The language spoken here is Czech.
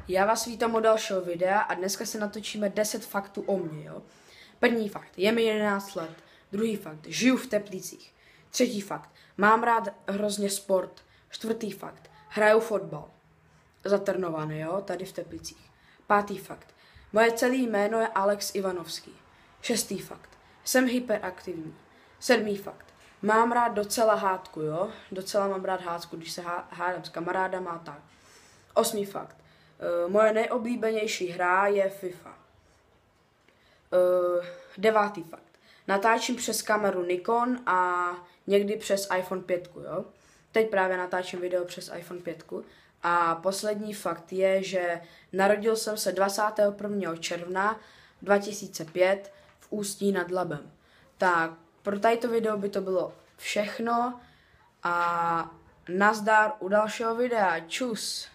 Já vás vítám u dalšího videa a dneska se natočíme 10 faktů o mně, jo. První fakt, je mi 11 let. Druhý fakt, žiju v Teplicích. Třetí fakt, mám rád hrozně sport. Čtvrtý fakt, hraju fotbal. Zatrénovaný, jo, tady v Teplicích. Pátý fakt, moje celé jméno je Alex Ivanovský. Šestý fakt, jsem hyperaktivní. Sedmý fakt, mám rád docela hádku, jo. Docela mám rád hádku, když se hádám s kamarádama a tak. Osmý fakt, moje nejoblíbenější hra je FIFA. Devátý fakt. Natáčím přes kameru Nikon a někdy přes iPhone 5, jo. Teď právě natáčím video přes iPhone 5. A poslední fakt je, že narodil jsem se 21. června 2005 v Ústí nad Labem. Tak, pro tato video by to bylo všechno a nazdar u dalšího videa. Čus!